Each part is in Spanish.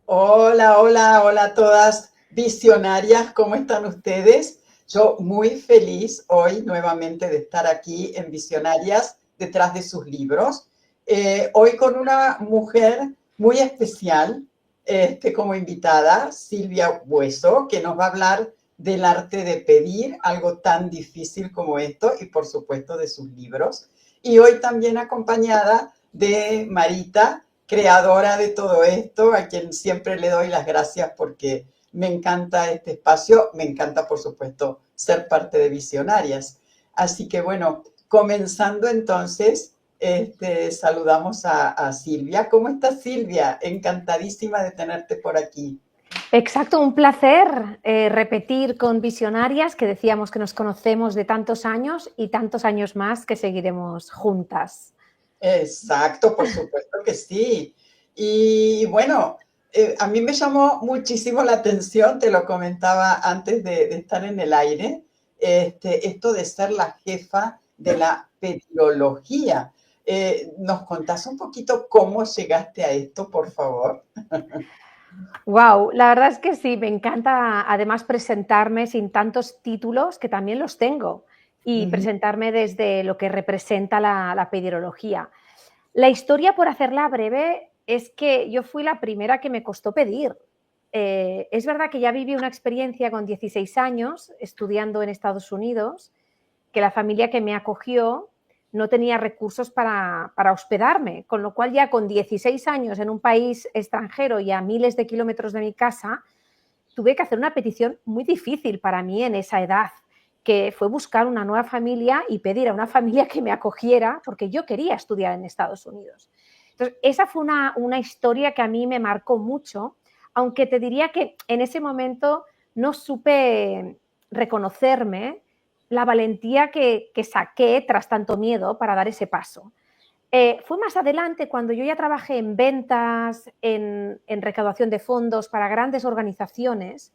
Hola, hola, hola a todas visionarias, ¿cómo están ustedes? Yo muy feliz hoy nuevamente de estar aquí en Visionarias detrás de sus libros. Hoy con una mujer muy especial como invitada, Silvia Bueso, que nos va a hablar del arte de pedir, algo tan difícil como esto, y por supuesto de sus libros. Y hoy también acompañada de Marita, creadora de todo esto, a quien siempre le doy las gracias porque me encanta este espacio, me encanta por supuesto ser parte de Visionarias. Así que bueno, comenzando entonces, saludamos a Silvia. ¿Cómo estás, Silvia? Encantadísima de tenerte por aquí. Exacto, un placer repetir con Visionarias, que decíamos que nos conocemos de tantos años y tantos años más que seguiremos juntas. Exacto, por supuesto que sí. Y bueno, a mí me llamó muchísimo la atención, te lo comentaba antes de estar en el aire, esto de ser la jefa de la pediología. ¿Nos contás un poquito cómo llegaste a esto, por favor? Wow, la verdad es que sí, me encanta además presentarme sin tantos títulos, que también los tengo, y Ujú. presentarme desde lo que representa la pederología. La historia, por hacerla breve, es que yo fui la primera que me costó pedir. Es verdad que ya viví una experiencia con 16 años estudiando en Estados Unidos, que la familia que me acogió no tenía recursos para hospedarme, con lo cual ya con 16 años en un país extranjero y a miles de kilómetros de mi casa, tuve que hacer una petición muy difícil para mí en esa edad, que fue buscar una nueva familia y pedir a una familia que me acogiera, porque yo quería estudiar en Estados Unidos. Entonces, esa fue una historia que a mí me marcó mucho, aunque te diría que en ese momento no supe reconocerme la valentía que saqué tras tanto miedo para dar ese paso. Fue más adelante cuando yo ya trabajé en ventas, en recaudación de fondos para grandes organizaciones,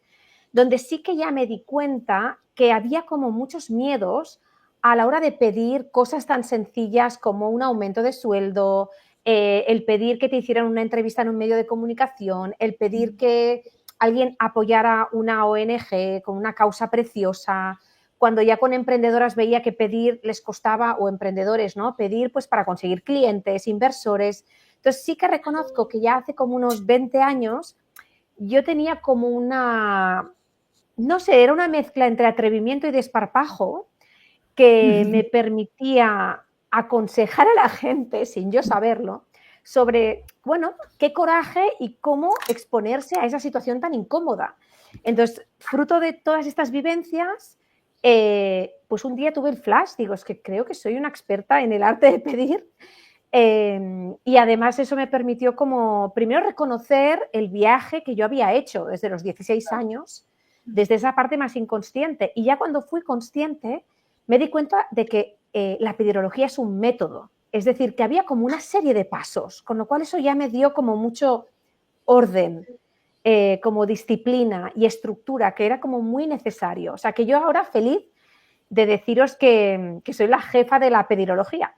donde sí que ya me di cuenta que había como muchos miedos a la hora de pedir cosas tan sencillas como un aumento de sueldo, el pedir que te hicieran una entrevista en un medio de comunicación, el pedir que alguien apoyara una ONG con una causa preciosa, cuando ya con emprendedoras veía que pedir les costaba, o emprendedores, ¿no? Pedir pues para conseguir clientes, inversores. Entonces sí que reconozco que ya hace como unos 20 años yo tenía como una, no sé, era una mezcla entre atrevimiento y desparpajo que me permitía aconsejar a la gente, sin yo saberlo, sobre, bueno, qué coraje y cómo exponerse a esa situación tan incómoda. Entonces, fruto de todas estas vivencias, pues un día tuve el flash, digo, es que creo que soy una experta en el arte de pedir. Y además eso me permitió como primero reconocer el viaje que yo había hecho desde los 16 años, desde esa parte más inconsciente. Y ya cuando fui consciente, me di cuenta de que la pederología es un método, es decir, que había como una serie de pasos, con lo cual eso ya me dio como mucho orden, como disciplina y estructura, que era como muy necesario. O sea, que yo ahora feliz de deciros que soy la jefa de la pederología.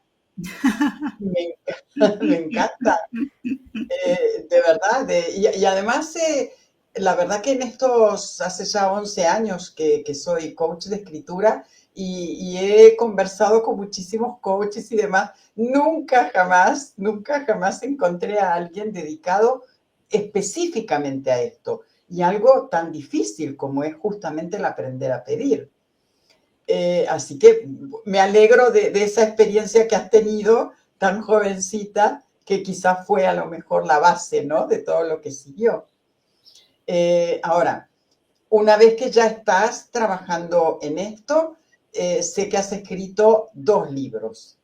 Me encanta. De verdad, y además, la verdad que en estos, hace ya 11 años que soy coach de escritura y he conversado con muchísimos coaches y demás, nunca jamás encontré a alguien dedicado específicamente a esto y algo tan difícil como es justamente el aprender a pedir. Así que me alegro de esa experiencia que has tenido tan jovencita, que quizás fue a lo mejor la base, ¿no? De todo lo que siguió. Ahora, una vez que ya estás trabajando en esto, sé que has escrito 2 libros.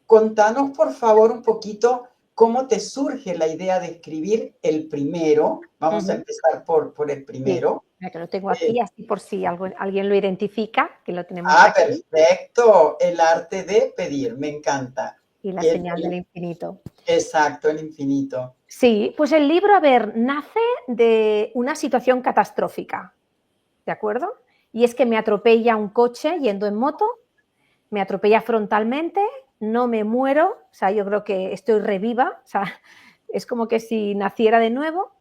Contanos, por favor, un poquito cómo te surge la idea de escribir el primero. Uh Vamos a -huh. empezar por el Sí, primero. que lo tengo Eh, aquí, así por si alguien lo identifica, que lo tenemos aquí, Perfecto. El arte de pedir, me encanta. y la El, señal del el- infinito. exacto, el infinito. Sí, pues el libro, a ver, nace de una situación catastrófica, ¿de acuerdo? Y es que me atropella un coche yendo en moto, me atropella frontalmente, no me muero, o sea, yo creo que estoy reviva, o sea, es como que si naciera de nuevo,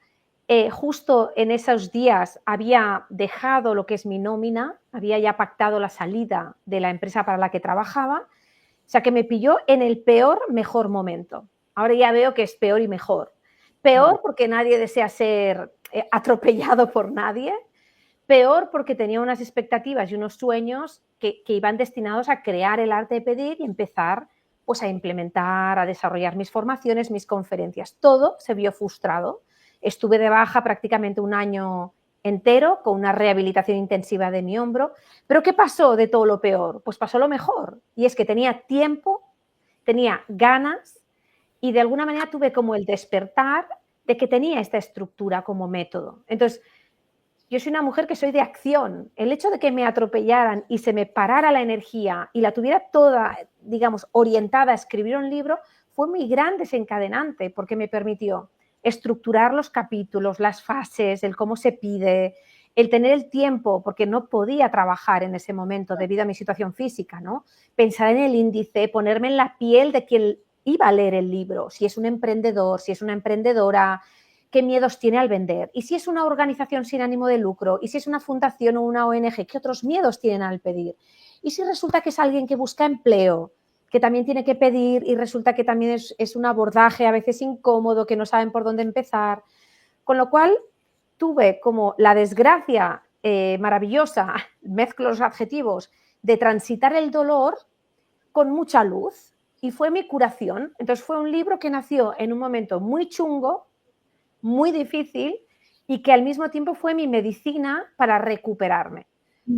Justo en esos días había dejado lo que es mi nómina, había ya pactado la salida de la empresa para la que trabajaba, o sea que me pilló en el peor, mejor momento. Ahora ya veo que es peor y mejor. Peor porque nadie desea ser atropellado por nadie, peor porque tenía unas expectativas y unos sueños que iban destinados a crear el arte de pedir y empezar pues, a implementar, a desarrollar mis formaciones, mis conferencias. Todo se vio frustrado. Estuve de baja prácticamente un año entero con una rehabilitación intensiva de mi hombro. ¿Pero qué pasó de todo lo peor? Pues pasó lo mejor. Y es que tenía tiempo, tenía ganas y de alguna manera tuve como el despertar de que tenía esta estructura como método. Entonces, yo soy una mujer que soy de acción. El hecho de que me atropellaran y se me parara la energía y la tuviera toda, digamos, orientada a escribir un libro, fue muy gran desencadenante porque me permitió estructurar los capítulos, las fases, el cómo se pide, el tener el tiempo, porque no podía trabajar en ese momento debido a mi situación física, ¿no? Pensar en el índice, ponerme en la piel de quien iba a leer el libro, si es un emprendedor, si es una emprendedora, qué miedos tiene al vender, y si es una organización sin ánimo de lucro, y si es una fundación o una ONG, qué otros miedos tienen al pedir, y si resulta que es alguien que busca empleo, que también tiene que pedir y resulta que también es un abordaje a veces incómodo, que no saben por dónde empezar, con lo cual tuve como la desgracia maravillosa, mezclo los adjetivos, de transitar el dolor con mucha luz y fue mi curación. Entonces fue un libro que nació en un momento muy chungo, muy difícil y que al mismo tiempo fue mi medicina para recuperarme.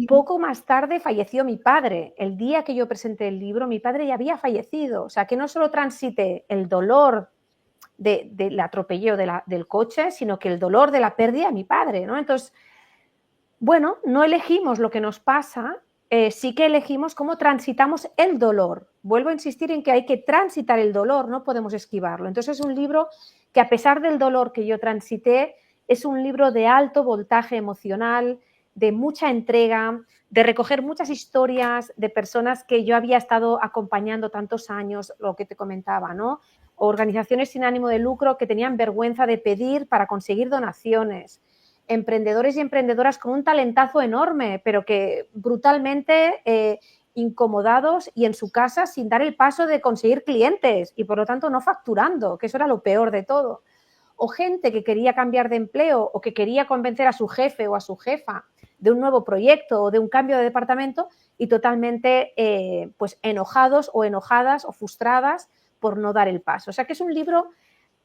Poco más tarde falleció mi padre. El día que yo presenté el libro, mi padre ya había fallecido. O sea, que no solo transité el dolor del atropello del coche, sino que el dolor de la pérdida de mi padre, ¿no? Entonces, bueno, no elegimos lo que nos pasa, sí que elegimos cómo transitamos el dolor. Vuelvo a insistir en que hay que transitar el dolor, no podemos esquivarlo. Entonces es un libro que a pesar del dolor que yo transité, es un libro de alto voltaje emocional, de mucha entrega, de recoger muchas historias de personas que yo había estado acompañando tantos años, lo que te comentaba, ¿no? Organizaciones sin ánimo de lucro que tenían vergüenza de pedir para conseguir donaciones, emprendedores y emprendedoras con un talentazo enorme, pero que brutalmente incomodados y en su casa sin dar el paso de conseguir clientes y por lo tanto no facturando, que eso era lo peor de todo. O gente que quería cambiar de empleo o que quería convencer a su jefe o a su jefa de un nuevo proyecto o de un cambio de departamento y totalmente pues enojados o enojadas o frustradas por no dar el paso. O sea que es un libro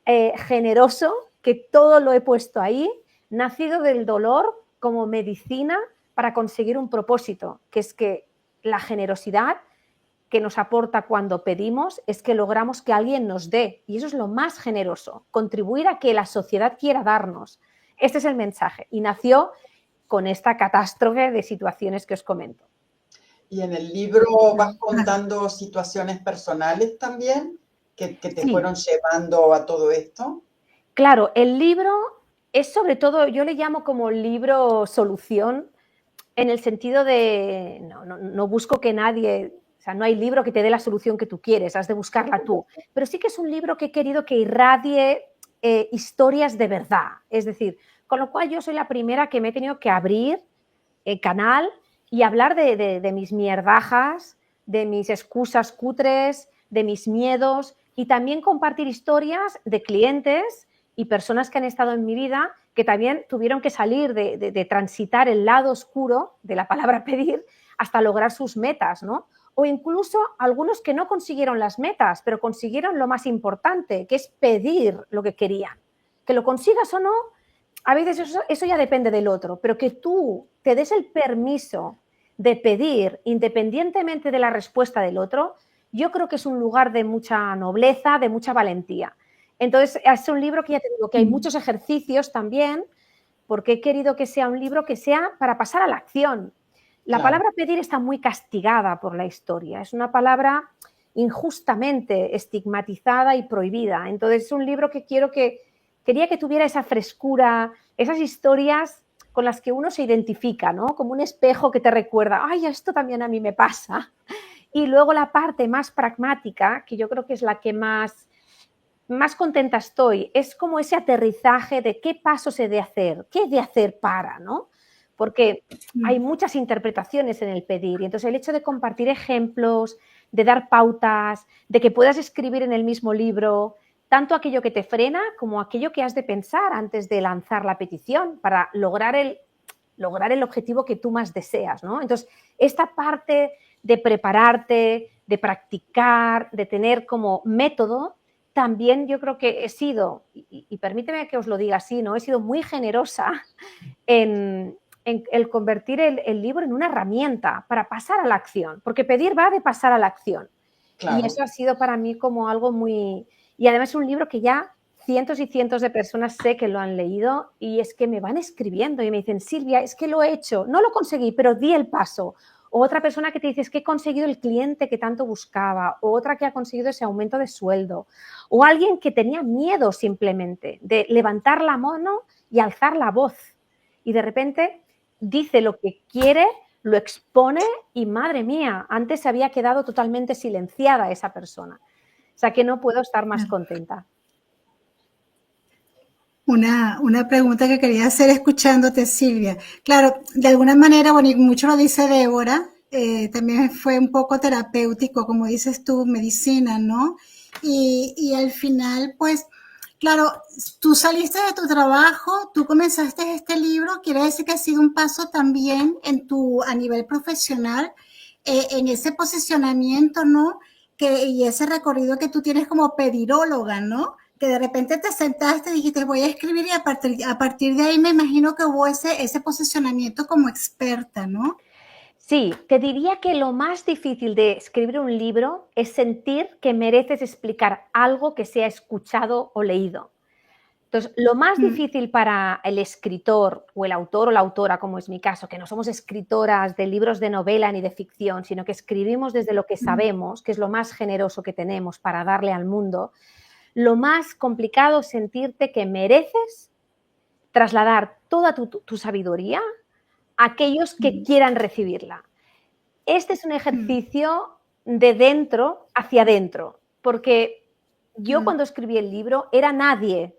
generoso, que todo lo he puesto ahí, nacido del dolor como medicina para conseguir un propósito, que es que la generosidad que nos aporta cuando pedimos es que logramos que alguien nos dé, y eso es lo más generoso, contribuir a que la sociedad quiera darnos. Este es el mensaje, y nació con esta catástrofe de situaciones que os comento. Y en el libro vas contando situaciones personales también que te fueron llevando a todo esto. Claro, el libro es sobre todo, yo le llamo como libro solución, en el sentido de no busco que nadie, o sea, no hay libro que te dé la solución que tú quieres, has de buscarla tú, pero sí que es un libro que he querido que irradie historias de verdad, es decir, con lo cual yo soy la primera que me he tenido que abrir el canal y hablar de mis mierdajas, de mis excusas cutres, de mis miedos y también compartir historias de clientes y personas que han estado en mi vida que también tuvieron que salir de transitar el lado oscuro de la palabra pedir hasta lograr sus metas, ¿no? O incluso algunos que no consiguieron las metas, pero consiguieron lo más importante, que es pedir lo que querían. Que lo consigas o no, a veces eso ya depende del otro, pero que tú te des el permiso de pedir independientemente de la respuesta del otro, yo creo que es un lugar de mucha nobleza, de mucha valentía. Entonces, es un libro que ya te digo que hay muchos ejercicios también, porque he querido que sea un libro que sea para pasar a la acción. La palabra pedir está muy castigada por la historia, es una palabra injustamente estigmatizada y prohibida. Entonces, es un libro que quería que tuviera esa frescura, esas historias con las que uno se identifica, ¿no? Como un espejo que te recuerda, ay, esto también a mí me pasa. Y luego la parte más pragmática, que yo creo que es la que más más contenta estoy. Es como ese aterrizaje de qué pasos he de hacer, qué he de hacer para, ¿no? Porque hay muchas interpretaciones en el pedir y entonces el hecho de compartir ejemplos, de dar pautas, de que puedas escribir en el mismo libro, tanto aquello que te frena como aquello que has de pensar antes de lanzar la petición para lograr el objetivo que tú más deseas, ¿no? Entonces, esta parte de prepararte, de practicar, de tener como método, también yo creo que he sido, y permíteme que os lo diga así, ¿no? He sido muy generosa en el convertir el libro en una herramienta para pasar a la acción, porque pedir va de pasar a la acción. Y Claro. eso ha sido para mí como algo muy... Y además es un libro que ya cientos y cientos de personas sé que lo han leído y es que me van escribiendo y me dicen, Silvia, es que lo he hecho, no lo conseguí, pero di el paso. O otra persona que te dice, es que he conseguido el cliente que tanto buscaba, o otra que ha conseguido ese aumento de sueldo, o alguien que tenía miedo simplemente de levantar la mano y alzar la voz. Y de repente dice lo que quiere, lo expone y madre mía, antes se había quedado totalmente silenciada esa persona. O sea que no puedo estar más contenta. Una pregunta que quería hacer escuchándote, Silvia. Claro, de alguna manera, bueno, y mucho lo dice Débora, también fue un poco terapéutico, como dices tú, medicina, ¿no? Y al final, pues, claro, tú saliste de tu trabajo, tú comenzaste este libro, quiere decir que ha sido un paso también a nivel profesional, en ese posicionamiento, ¿no? Y ese recorrido que tú tienes como pediróloga, ¿no? Que de repente te sentaste y dijiste voy a escribir y a partir de ahí me imagino que hubo ese posicionamiento como experta, ¿no? Sí, te diría que lo más difícil de escribir un libro es sentir que mereces explicar algo que sea escuchado o leído. Entonces, lo más difícil para el escritor o el autor o la autora, como es mi caso, que no somos escritoras de libros de novela ni de ficción, sino que escribimos desde lo que sabemos, que es lo más generoso que tenemos para darle al mundo, lo más complicado es sentirte que mereces trasladar toda tu sabiduría a aquellos que quieran recibirla. Este es un ejercicio de dentro hacia adentro, porque yo cuando escribí el libro era nadie,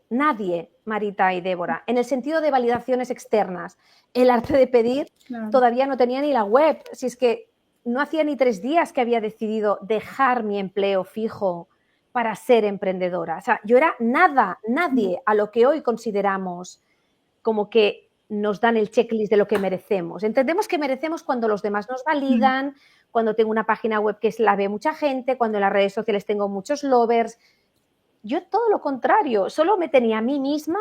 Marita y Débora, en el sentido de validaciones externas. El arte de pedir todavía no tenía ni la web, si es que no hacía ni 3 días que había decidido dejar mi empleo fijo para ser emprendedora. O sea, yo era nadie a lo que hoy consideramos como que nos dan el checklist de lo que merecemos. Entendemos que merecemos cuando los demás nos validan, cuando tengo una página web que la ve mucha gente, cuando en las redes sociales tengo muchos lovers. Yo todo lo contrario, solo me tenía a mí misma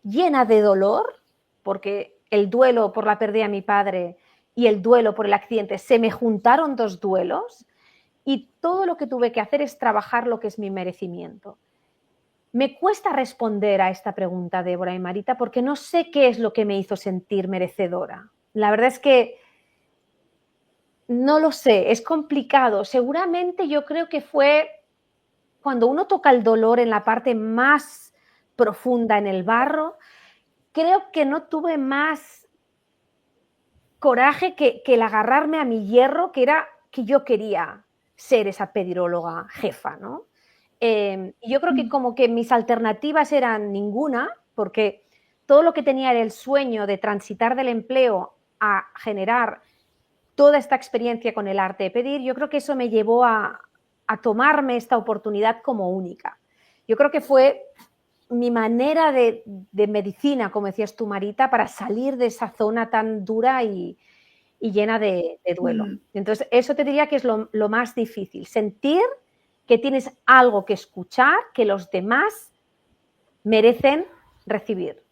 llena de dolor, porque el duelo por la pérdida de mi padre y el duelo por el accidente se me juntaron 2 duelos y todo lo que tuve que hacer es trabajar lo que es mi merecimiento. Me cuesta responder a esta pregunta, Débora y Marita, porque no sé qué es lo que me hizo sentir merecedora. La verdad es que no lo sé, es complicado. Seguramente yo creo que fue cuando uno toca el dolor en la parte más profunda, en el barro, creo que no tuve más coraje que el agarrarme a mi hierro, que era que yo quería ser esa pediróloga jefa, ¿no? Y yo creo que como que mis alternativas eran ninguna, porque todo lo que tenía era el sueño de transitar del empleo a generar toda esta experiencia con el arte de pedir. Yo creo que eso me llevó a tomarme esta oportunidad como única. Yo creo que fue mi manera de medicina, como decías tú, Marita, para salir de esa zona tan dura y llena de duelo. Entonces, eso te diría que es lo más difícil, sentir que tienes algo que escuchar, que los demás merecen recibir.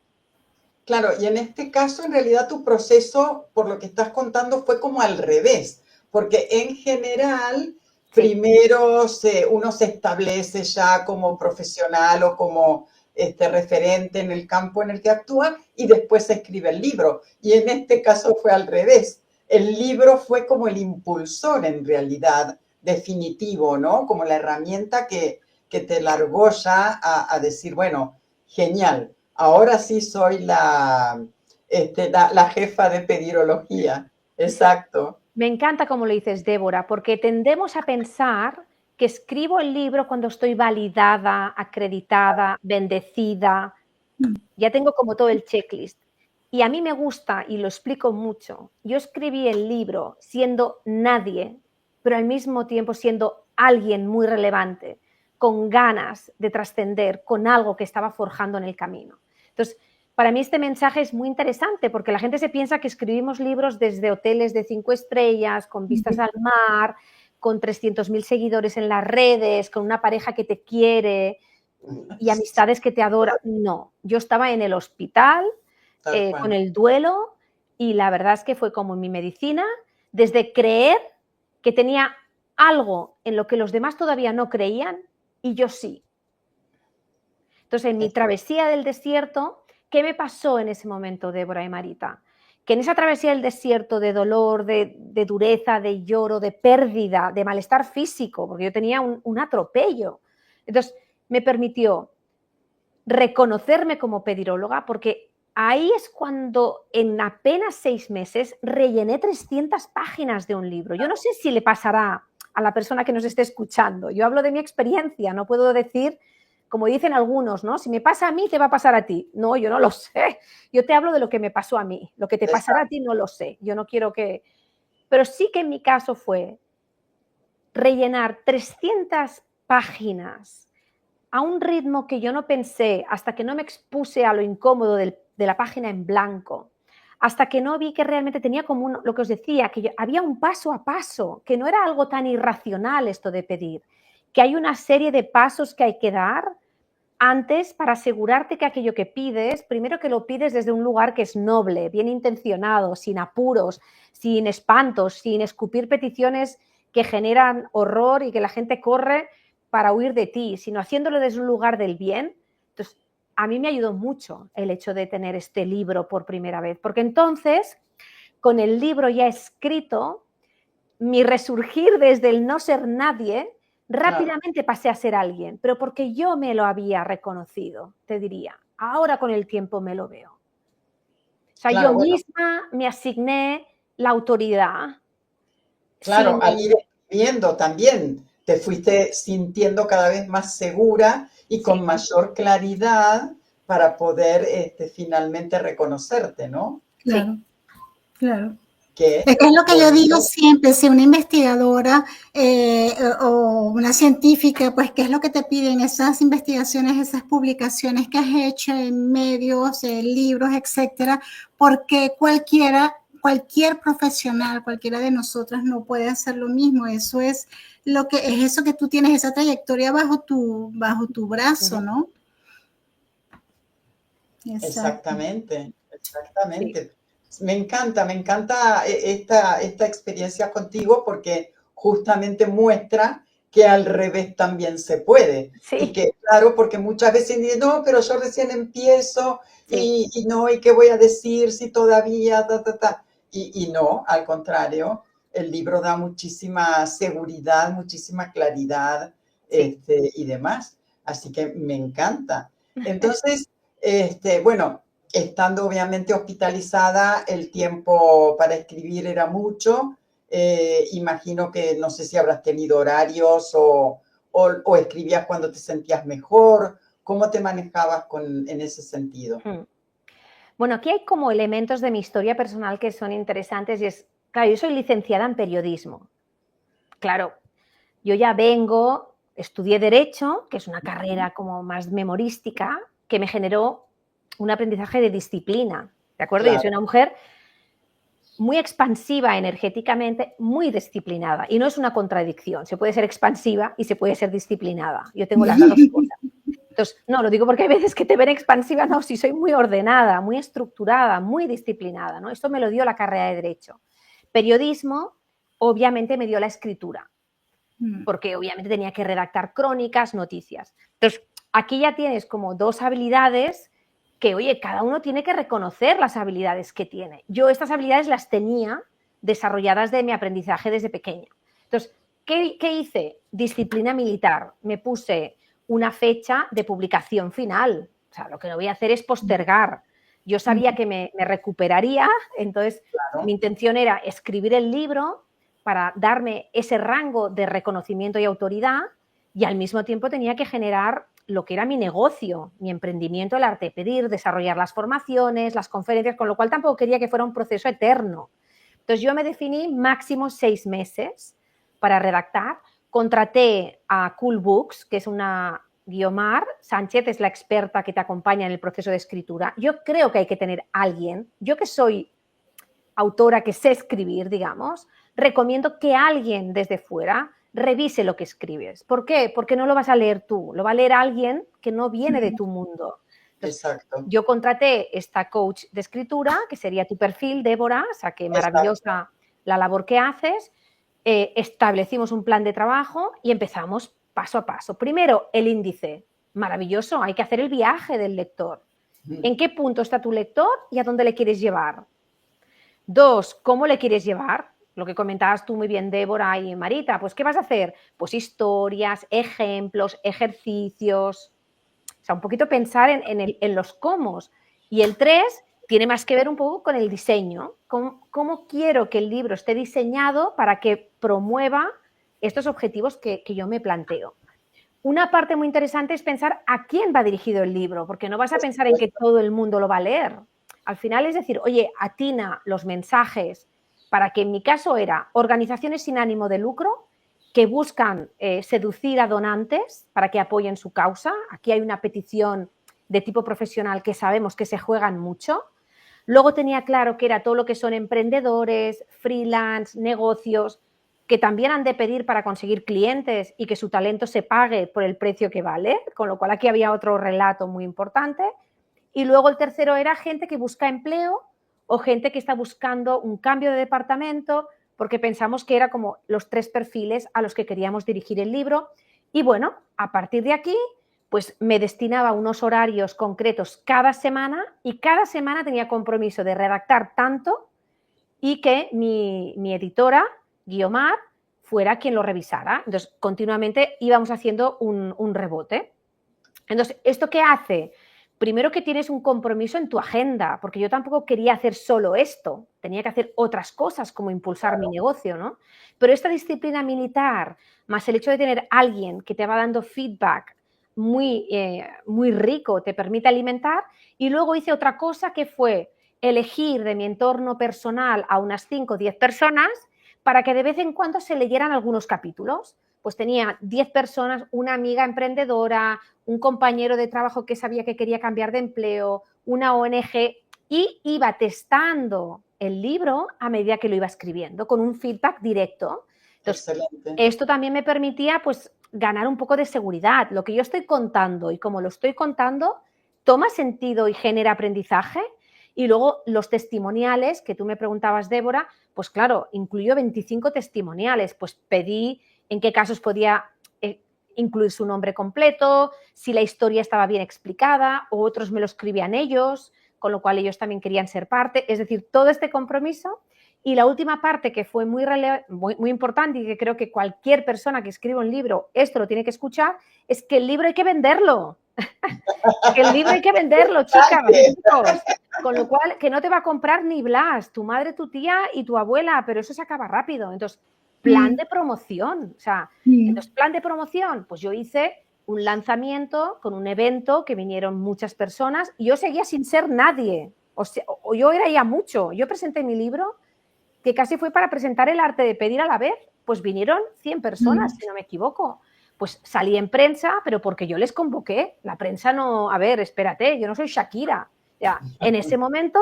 Claro, y en este caso, en realidad, tu proceso, por lo que estás contando, fue como al revés, porque en general, primero uno se establece ya como profesional o como referente en el campo en el que actúa y después se escribe el libro. Y en este caso fue al revés. El libro fue como el impulsor, en realidad, definitivo, ¿no? Como la herramienta que te largó ya a decir, bueno, genial. Ahora sí soy la jefa de pedirología. Exacto. Me encanta como lo dices, Débora, porque tendemos a pensar que escribo el libro cuando estoy validada, acreditada, bendecida. Ya tengo como todo el checklist. Y a mí me gusta, y lo explico mucho, yo escribí el libro siendo nadie, pero al mismo tiempo siendo alguien muy relevante, con ganas de trascender, con algo que estaba forjando en el camino. Entonces, para mí este mensaje es muy interesante porque la gente se piensa que escribimos libros desde hoteles de 5 estrellas, con vistas al mar, con 300.000 seguidores en las redes, con una pareja que te quiere y amistades que te adoran. No, yo estaba en el hospital con el duelo y la verdad es que fue como mi medicina, desde creer que tenía algo en lo que los demás todavía no creían y yo sí. Entonces, en mi travesía del desierto, ¿qué me pasó en ese momento, Débora y Marita? Que en esa travesía del desierto de dolor, de dureza, de lloro, de pérdida, de malestar físico, porque yo tenía un atropello. Entonces, me permitió reconocerme como pediróloga, porque ahí es cuando en apenas 6 meses rellené 300 páginas de un libro. Yo no sé si le pasará a la persona que nos esté escuchando. Yo hablo de mi experiencia, no puedo decir, como dicen algunos, ¿no? Si me pasa a mí, te va a pasar a ti. No, yo no lo sé. Yo te hablo de lo que me pasó a mí. Lo que te pasará a ti no lo sé. Yo no quiero que... Pero sí que en mi caso fue rellenar 300 páginas a un ritmo que yo no pensé, hasta que no me expuse a lo incómodo de la página en blanco, hasta que no vi que realmente tenía como lo que os decía, que había un paso a paso, que no era algo tan irracional esto de pedir, que hay una serie de pasos que hay que dar antes para asegurarte que aquello que pides, primero que lo pides desde un lugar que es noble, bien intencionado, sin apuros, sin espantos, sin escupir peticiones que generan horror y que la gente corre para huir de ti, sino haciéndolo desde un lugar del bien. Entonces, a mí me ayudó mucho el hecho de tener este libro por primera vez, porque entonces, con el libro ya escrito, mi resurgir desde el no ser nadie, rápidamente pasé a ser alguien, pero porque yo me lo había reconocido, te diría. Ahora con el tiempo me lo veo. O sea, yo misma me asigné la autoridad. Claro, al ir escribiendo también te fuiste sintiendo cada vez más segura y con mayor claridad para poder finalmente reconocerte, ¿no? Claro, claro. Que es lo que yo digo siempre, si una investigadora o una científica, pues, ¿qué es lo que te piden esas investigaciones, esas publicaciones que has hecho en medios, en libros, etcétera? Porque cualquier profesional, cualquiera de nosotras no puede hacer lo mismo. Eso es eso que tú tienes, esa trayectoria bajo tu brazo, ¿no? Exactamente, exactamente. Sí. Me encanta esta experiencia contigo porque justamente muestra que al revés también se puede. Sí. Y que, claro, porque muchas veces dicen, no, pero yo recién empiezo y no, ¿y qué voy a decir si todavía, Y no, al contrario, el libro da muchísima seguridad, muchísima claridad y demás. Así que me encanta. Entonces, bueno, estando obviamente hospitalizada, el tiempo para escribir era mucho. Imagino que no sé si habrás tenido horarios o escribías cuando te sentías mejor. ¿Cómo te manejabas en ese sentido? Bueno, aquí hay como elementos de mi historia personal que son interesantes y es, claro, yo soy licenciada en periodismo. Claro, yo ya estudié Derecho, que es una carrera como más memorística, que me generó un aprendizaje de disciplina, ¿de acuerdo? Claro. Yo soy una mujer muy expansiva energéticamente, muy disciplinada. Y no es una contradicción. Se puede ser expansiva y se puede ser disciplinada. Yo tengo las dos cosas. Entonces, no, lo digo porque hay veces que te ven expansiva. No, sí, soy muy ordenada, muy estructurada, muy disciplinada, ¿no? Esto me lo dio la carrera de Derecho. Periodismo, obviamente, me dio la escritura. Porque obviamente tenía que redactar crónicas, noticias. Entonces, aquí ya tienes como dos habilidades que, oye, cada uno tiene que reconocer las habilidades que tiene. Yo estas habilidades las tenía desarrolladas de mi aprendizaje desde pequeña. Entonces, ¿qué hice? Disciplina militar. Me puse una fecha de publicación final. O sea, lo que no voy a hacer es postergar. Yo sabía que me recuperaría, entonces mi intención era escribir el libro para darme ese rango de reconocimiento y autoridad, y al mismo tiempo tenía que generar lo que era mi negocio, mi emprendimiento, el arte de pedir, desarrollar las formaciones, las conferencias, con lo cual tampoco quería que fuera un proceso eterno. Entonces yo me definí máximo 6 meses para redactar. Contraté a Cool Books, que es una Guiomar Sánchez, es la experta que te acompaña en el proceso de escritura. Yo creo que hay que tener a alguien, yo que soy autora, que sé escribir, digamos, recomiendo que alguien desde fuera revise lo que escribes. ¿Por qué? Porque no lo vas a leer tú, lo va a leer alguien que no viene de tu mundo. Entonces, Exacto. yo contraté esta coach de escritura, que sería tu perfil, Débora, o sea, que maravillosa la labor que haces. Establecimos un plan de trabajo y empezamos paso a paso. Primero, el índice. Maravilloso, hay que hacer el viaje del lector. ¿En qué punto está tu lector y a dónde le quieres llevar? 2, ¿cómo le quieres llevar? Lo que comentabas tú muy bien, Débora y Marita, pues ¿qué vas a hacer? Pues historias, ejemplos, ejercicios, o sea, un poquito pensar en los cómo. Y el 3 tiene más que ver un poco con el diseño, cómo quiero que el libro esté diseñado para que promueva estos objetivos que yo me planteo. Una parte muy interesante es pensar a quién va dirigido el libro, porque no vas a pensar en que todo el mundo lo va a leer. Al final es decir, oye, atina los mensajes para que en mi caso era organizaciones sin ánimo de lucro que buscan seducir a donantes para que apoyen su causa. Aquí hay una petición de tipo profesional que sabemos que se juegan mucho. Luego tenía claro que era todo lo que son emprendedores, freelance, negocios, que también han de pedir para conseguir clientes y que su talento se pague por el precio que vale, con lo cual aquí había otro relato muy importante. Y luego el tercero era gente que busca empleo o gente que está buscando un cambio de departamento, porque pensamos que era como los 3 perfiles a los que queríamos dirigir el libro. Y bueno, a partir de aquí, pues me destinaba unos horarios concretos cada semana y cada semana tenía compromiso de redactar tanto y que mi editora, Guiomar, fuera quien lo revisara. Entonces, continuamente íbamos haciendo un rebote. Entonces, ¿esto qué hace? Primero que tienes un compromiso en tu agenda, porque yo tampoco quería hacer solo esto, tenía que hacer otras cosas como impulsar mi negocio, ¿no? Pero esta disciplina militar, más el hecho de tener alguien que te va dando feedback muy rico, te permite alimentar. Y luego hice otra cosa que fue elegir de mi entorno personal a unas 5 o 10 personas para que de vez en cuando se leyeran algunos capítulos. Pues tenía 10 personas, una amiga emprendedora, un compañero de trabajo que sabía que quería cambiar de empleo, una ONG, y iba testando el libro a medida que lo iba escribiendo, con un feedback directo. Entonces, excelente. Esto también me permitía pues ganar un poco de seguridad. Lo que yo estoy contando y como lo estoy contando, toma sentido y genera aprendizaje. Y luego los testimoniales, que tú me preguntabas, Débora, pues claro, incluyó 25 testimoniales, pues pedí en qué casos podía incluir su nombre completo, si la historia estaba bien explicada, o otros me lo escribían ellos, con lo cual ellos también querían ser parte. Es decir, todo este compromiso. Y la última parte que fue muy importante y que creo que cualquier persona que escriba un libro esto lo tiene que escuchar, es que el libro hay que venderlo. Que el libro hay que venderlo, chicas, chicos. Con lo cual, que no te va a comprar ni Blas, tu madre, tu tía y tu abuela, pero eso se acaba rápido. Entonces, plan de promoción. O sea, entonces, plan de promoción, pues yo hice un lanzamiento con un evento que vinieron muchas personas y yo seguía sin ser nadie. O sea, yo era ya mucho. Yo presenté mi libro, que casi fue para presentar el arte de pedir a la vez. Pues vinieron 100 personas, si no me equivoco. Pues salí en prensa, pero porque yo les convoqué. La prensa no, a ver, espérate, yo no soy Shakira. Ya, en ese momento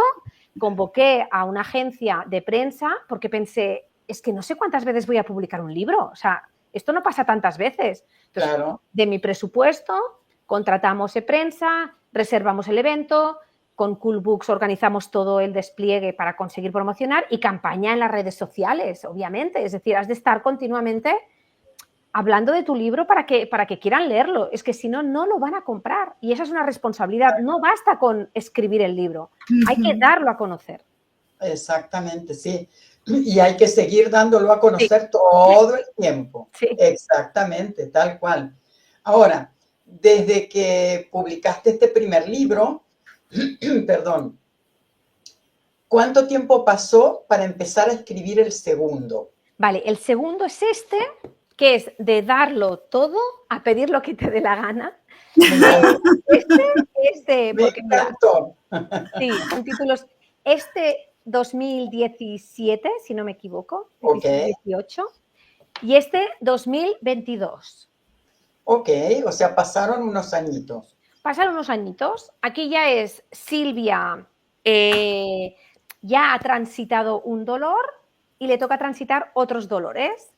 convoqué a una agencia de prensa porque pensé, es que no sé cuántas veces voy a publicar un libro. O sea, esto no pasa tantas veces. Entonces, claro, de mi presupuesto, contratamos prensa, reservamos el evento, con Cool Books organizamos todo el despliegue para conseguir promocionar y campaña en las redes sociales, obviamente. Es decir, has de estar continuamente hablando de tu libro para que quieran leerlo. Es que si no, no lo van a comprar. Y esa es una responsabilidad. No basta con escribir el libro. Hay que darlo a conocer. Exactamente, sí. Y hay que seguir dándolo a conocer todo el tiempo. Sí. Exactamente, tal cual. Ahora, desde que publicaste este primer libro, ¿cuánto tiempo pasó para empezar a escribir el segundo? Vale, el segundo es este, que es de darlo todo a pedir lo que te dé la gana. Porque mira, sí, son títulos. Este 2017, si no me equivoco, 18, y este 2022. Ok, o sea, pasaron unos añitos. Pasaron unos añitos. Aquí ya es Silvia, ya ha transitado un dolor y le toca transitar otros dolores,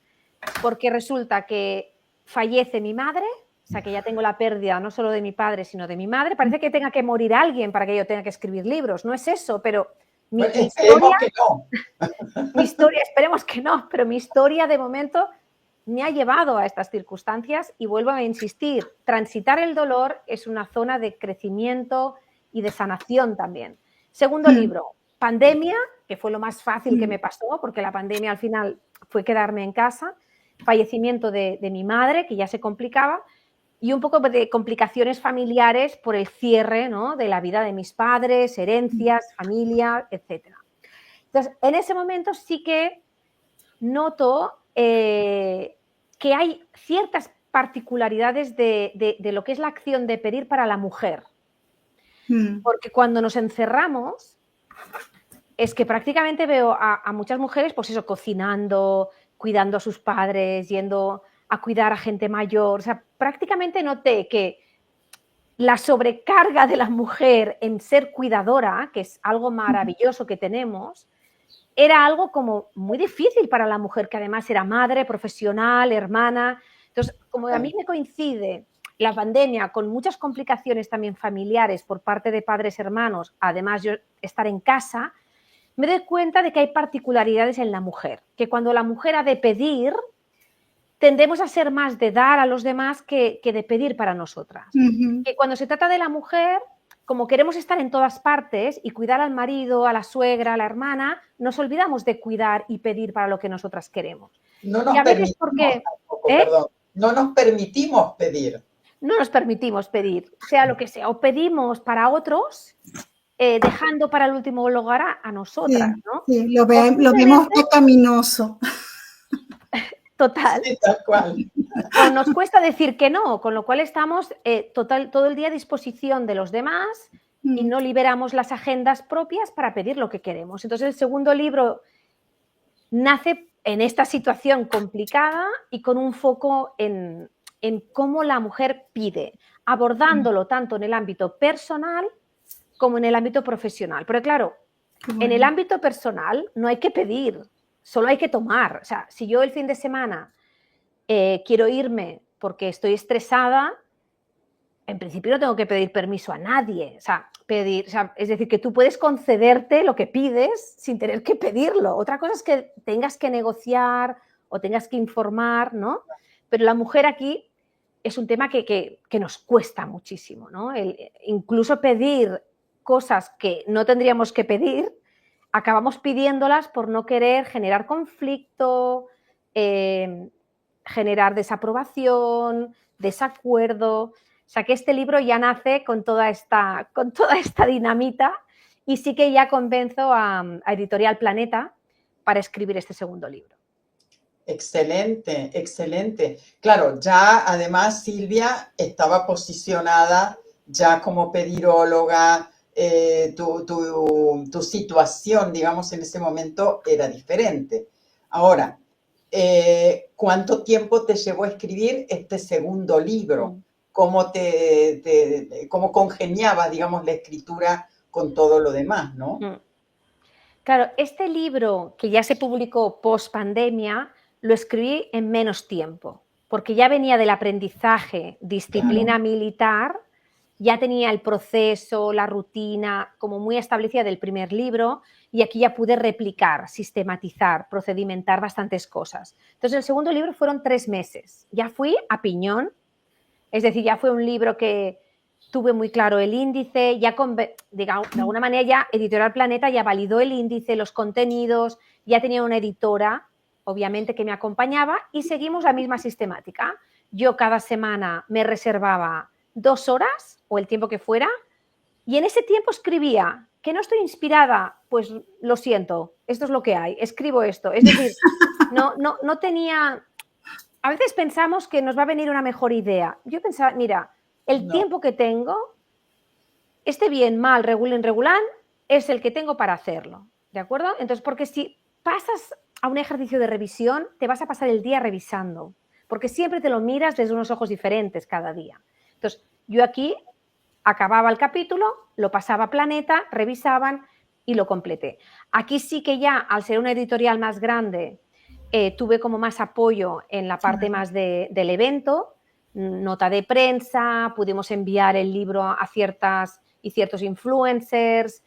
porque resulta que fallece mi madre, o sea que ya tengo la pérdida no solo de mi padre, sino de mi madre. Parece que tenga que morir alguien para que yo tenga que escribir libros, no es eso, pero mi historia, que no. mi historia, esperemos que no, pero mi historia de momento me ha llevado a estas circunstancias y vuelvo a insistir, transitar el dolor es una zona de crecimiento y de sanación también. Segundo libro, pandemia, que fue lo más fácil que me pasó, porque la pandemia al final fue quedarme en casa, fallecimiento de mi madre, que ya se complicaba, y un poco de complicaciones familiares por el cierre, ¿no?, de la vida de mis padres, herencias, familia, etc. Entonces, en ese momento sí que noto que hay ciertas particularidades de lo que es la acción de pedir para la mujer. Porque cuando nos encerramos, es que prácticamente veo a muchas mujeres, pues eso, cocinando, cuidando a sus padres, yendo a cuidar a gente mayor. O sea, prácticamente noté que la sobrecarga de la mujer en ser cuidadora, que es algo maravilloso que tenemos, era algo como muy difícil para la mujer, que además era madre, profesional, hermana. Entonces, como a mí me coincide la pandemia con muchas complicaciones también familiares por parte de padres, hermanos, además yo estar en casa, me doy cuenta de que hay particularidades en la mujer, que cuando la mujer ha de pedir, tendemos a ser más de dar a los demás que de pedir para nosotras. Que cuando se trata de la mujer, como queremos estar en todas partes y cuidar al marido, a la suegra, a la hermana, nos olvidamos de cuidar y pedir para lo que nosotras queremos. No nos permitimos tampoco, perdón. No nos permitimos pedir. No nos permitimos pedir, sea lo que sea. O pedimos para otros, dejando para el último lugar a nosotras, ¿no? Sí, lo vemos pecaminoso. Total. Sí, tal cual. O nos cuesta decir que no, con lo cual estamos todo el día a disposición de los demás y no liberamos las agendas propias para pedir lo que queremos. Entonces, el segundo libro nace en esta situación complicada y con un foco en cómo la mujer pide, abordándolo tanto en el ámbito personal como en el ámbito profesional. Pero claro, en el ámbito personal no hay que pedir, solo hay que tomar. O sea, si yo el fin de semana quiero irme porque estoy estresada, en principio no tengo que pedir permiso a nadie. O sea, es decir, que tú puedes concederte lo que pides sin tener que pedirlo. Otra cosa es que tengas que negociar o tengas que informar, ¿no? Pero la mujer aquí es un tema que nos cuesta muchísimo, ¿no? Incluso pedir cosas que no tendríamos que pedir, acabamos pidiéndolas por no querer generar conflicto, generar desaprobación, desacuerdo. O sea que este libro ya nace con toda esta dinamita y sí que ya convenzo a Editorial Planeta para escribir este segundo libro. Excelente, excelente. Claro, ya además Silvia estaba posicionada ya como pediróloga, tu situación, digamos, en ese momento era diferente. Ahora, ¿cuánto tiempo te llevó a escribir este segundo libro? ¿Cómo cómo congeniaba, digamos, la escritura con todo lo demás, no? Claro, este libro que ya se publicó post pandemia lo escribí en menos tiempo, porque ya venía del aprendizaje, disciplina militar, ya tenía el proceso, la rutina como muy establecida del primer libro y aquí ya pude replicar, sistematizar, procedimentar bastantes cosas. Entonces el segundo libro fueron 3 meses, ya fui a piñón, es decir, ya fue un libro que tuve muy claro el índice, ya de alguna manera ya Editorial Planeta ya validó el índice, los contenidos, ya tenía una editora, obviamente, que me acompañaba y seguimos la misma sistemática. Yo cada semana me reservaba 2 horas o el tiempo que fuera y en ese tiempo escribía. ¿Que no estoy inspirada? Pues lo siento, esto es lo que hay, escribo esto. Es decir, No tenía... A veces pensamos que nos va a venir una mejor idea. Yo pensaba, mira, el tiempo que tengo, esté bien, mal, regular, es el que tengo para hacerlo, ¿de acuerdo? Entonces, porque si pasas a un ejercicio de revisión, te vas a pasar el día revisando, porque siempre te lo miras desde unos ojos diferentes cada día. Entonces, yo aquí acababa el capítulo, lo pasaba a Planeta, revisaban y lo completé. Aquí sí que ya, al ser una editorial más grande, tuve como más apoyo en la parte más del evento, nota de prensa, pudimos enviar el libro a ciertos influencers,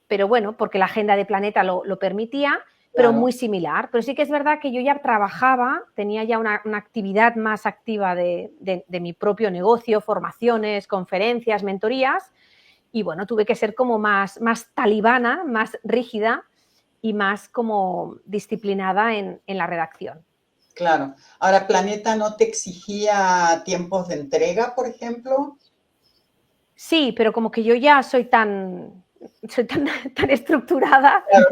pero bueno, porque la agenda de Planeta lo permitía, pero muy similar. Pero sí que es verdad que yo ya trabajaba, tenía ya una actividad más activa de mi propio negocio, formaciones, conferencias, mentorías, y bueno, tuve que ser como más talibana, más rígida y más como disciplinada en la redacción. Claro. Ahora, ¿Planeta no te exigía tiempos de entrega, por ejemplo? Sí, pero como que yo ya soy tan estructurada, Claro.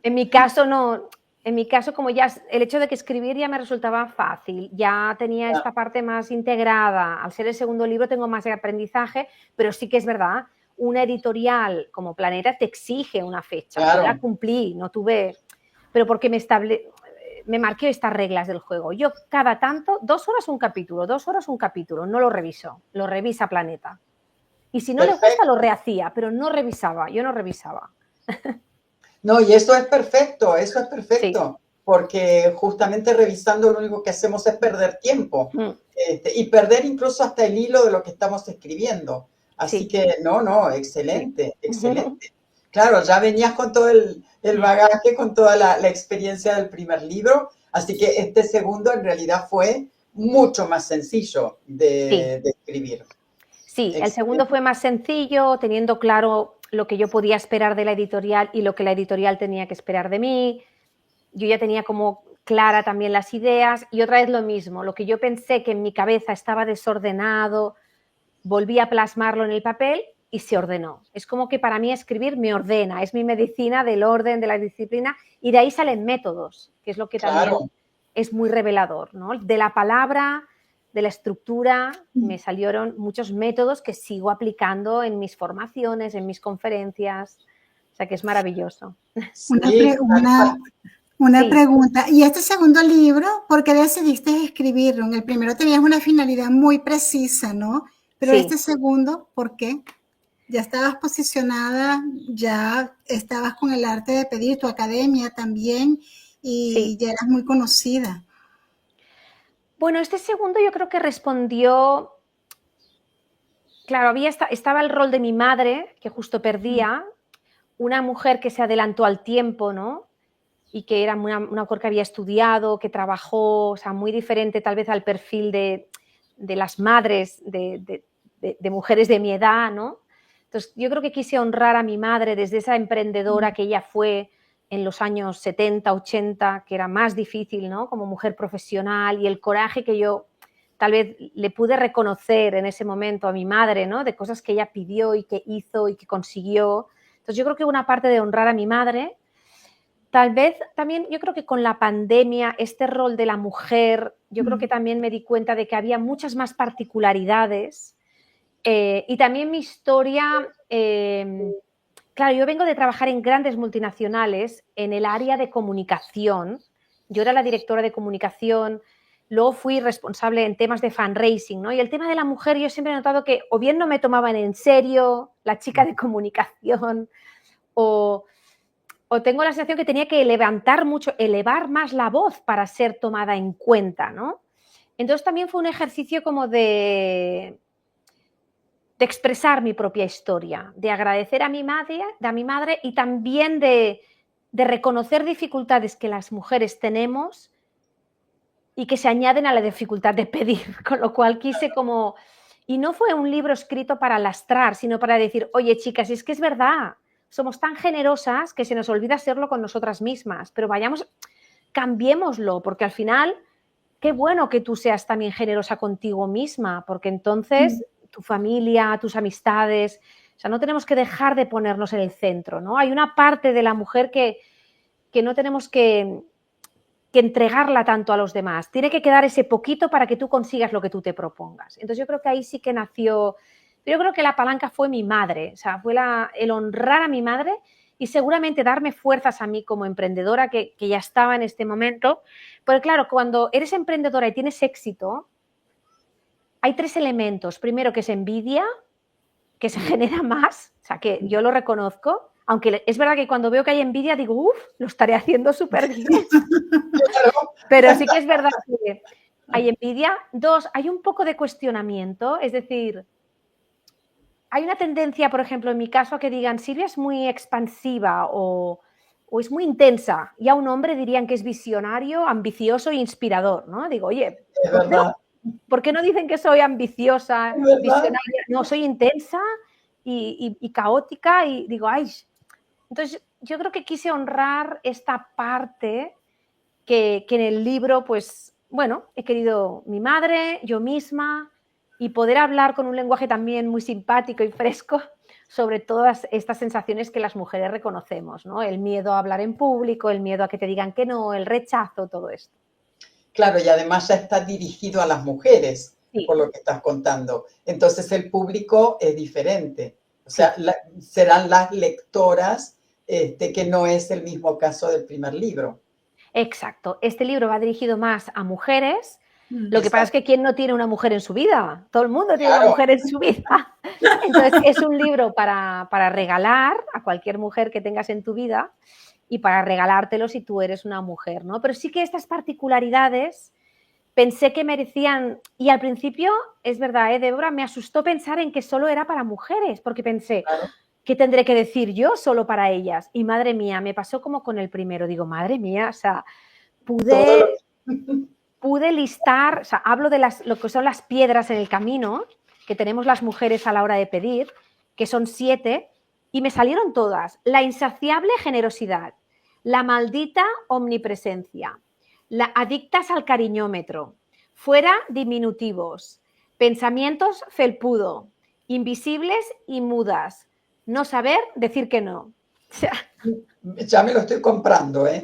en mi caso no, en mi caso como ya el hecho de que escribir ya me resultaba fácil, ya tenía esta parte más integrada, al ser el segundo libro tengo más de aprendizaje, pero sí que es verdad, una editorial como Planeta te exige una fecha, yo la cumplí, no tuve, pero porque me marqué estas reglas del juego. Yo cada tanto, 2 horas un capítulo, no lo reviso, lo revisa Planeta. Y si no le gusta, lo rehacía, pero no revisaba, yo no revisaba. No, y eso es perfecto, Sí. porque justamente revisando lo único que hacemos es perder tiempo y perder incluso hasta el hilo de lo que estamos escribiendo. Así que no, excelente, excelente. Claro, ya venías con todo el bagaje, con toda la experiencia del primer libro, así que este segundo en realidad fue mucho más sencillo de escribir. Sí, el segundo fue más sencillo, teniendo claro lo que yo podía esperar de la editorial y lo que la editorial tenía que esperar de mí. Yo ya tenía como clara también las ideas y otra vez lo mismo, lo que yo pensé que en mi cabeza estaba desordenado, volví a plasmarlo en el papel y se ordenó. Es como que para mí escribir me ordena, es mi medicina del orden, de la disciplina, y de ahí salen métodos, que es lo que también es muy revelador, ¿no? De la palabra, de la estructura, me salieron muchos métodos que sigo aplicando en mis formaciones, en mis conferencias, o sea que es maravilloso. Una pregunta, ¿y este segundo libro, por qué decidiste escribirlo? En el primero tenías una finalidad muy precisa, ¿no? Pero este segundo, ¿por qué? Ya estabas posicionada, ya estabas con el arte de pedir, tu academia también, y ya eras muy conocida. Bueno, este segundo yo creo que respondió, claro, estaba el rol de mi madre, que justo perdía, una mujer que se adelantó al tiempo, ¿no? Y que era una mujer que había estudiado, que trabajó, o sea, muy diferente tal vez al perfil de las madres de mujeres de mi edad, ¿no? Entonces, yo creo que quise honrar a mi madre desde esa emprendedora que ella fue en los años 70, 80, que era más difícil, ¿no? Como mujer profesional, y el coraje que yo tal vez le pude reconocer en ese momento a mi madre, ¿no? De cosas que ella pidió y que hizo y que consiguió. Entonces, yo creo que una parte de honrar a mi madre. Tal vez también yo creo que con la pandemia, este rol de la mujer, yo creo que también me di cuenta de que había muchas más particularidades y también mi historia, claro, yo vengo de trabajar en grandes multinacionales en el área de comunicación, yo era la directora de comunicación, luego fui responsable en temas de fundraising, ¿no? Y el tema de la mujer yo siempre he notado que o bien no me tomaban en serio, la chica de comunicación, o tengo la sensación que tenía que elevar más la voz para ser tomada en cuenta, ¿no? Entonces también fue un ejercicio como de expresar mi propia historia, de agradecer a mi madre y también de reconocer dificultades que las mujeres tenemos y que se añaden a la dificultad de pedir, con lo cual quise como... Y no fue un libro escrito para lastrar, sino para decir, oye chicas, es que es verdad, somos tan generosas que se nos olvida serlo con nosotras mismas, pero cambiémoslo, porque al final, qué bueno que tú seas también generosa contigo misma, porque entonces tu familia, tus amistades, o sea, no tenemos que dejar de ponernos en el centro, ¿no? Hay una parte de la mujer que no tenemos que entregarla tanto a los demás. Tiene que quedar ese poquito para que tú consigas lo que tú te propongas. Entonces yo creo que ahí sí que nació, yo creo que la palanca fue mi madre, o sea, fue el honrar a mi madre y seguramente darme fuerzas a mí como emprendedora que ya estaba en este momento. Porque claro, cuando eres emprendedora y tienes éxito, hay 3 elementos. Primero, que es envidia, que se genera más, o sea, que yo lo reconozco, aunque es verdad que cuando veo que hay envidia digo, uff, lo estaré haciendo súper bien. Pero sí que es verdad que hay envidia. 2, hay un poco de cuestionamiento, es decir, hay una tendencia, por ejemplo, en mi caso, a que digan, Silvia es muy expansiva o es muy intensa, y a un hombre dirían que es visionario, ambicioso e inspirador, ¿no? Digo, oye, Es verdad, ¿por qué no dicen que soy ambiciosa, es verdad. visionaria? No, soy intensa y caótica y digo, ay. Entonces, yo creo que quise honrar esta parte que en el libro, pues, bueno, he querido mi madre, yo misma, y poder hablar con un lenguaje también muy simpático y fresco sobre todas estas sensaciones que las mujeres reconocemos, ¿no? El miedo a hablar en público, el miedo a que te digan que no, el rechazo, todo esto. Claro, y además ya está dirigido a las mujeres, Sí, por lo que estás contando. Entonces el público es diferente. O sea, sí. serán las lectoras, que no es el mismo caso del primer libro. Exacto. Este libro va dirigido más a mujeres. Lo que pasa es Exacto, que ¿quién no tiene una mujer en su vida? Todo el mundo tiene una claro, mujer en su vida. Entonces, es un libro para regalar a cualquier mujer que tengas en tu vida y para regalártelo si tú eres una mujer, ¿no? Pero sí que estas particularidades pensé que merecían, y al principio, es verdad, Débora, me asustó pensar en que solo era para mujeres, porque pensé, claro. ¿qué tendré que decir yo solo para ellas? Y madre mía, me pasó como con el primero, digo, madre mía, o sea, Todo lo pude, pude listar, o sea, hablo de lo que son las piedras en el camino que tenemos las mujeres a la hora de pedir, que son 7, y me salieron todas. La insaciable generosidad, la maldita omnipresencia, la adictas al cariñómetro, fuera diminutivos, pensamientos felpudo, invisibles y mudas, no saber decir que no. O sea, ya me lo estoy comprando, ¿eh?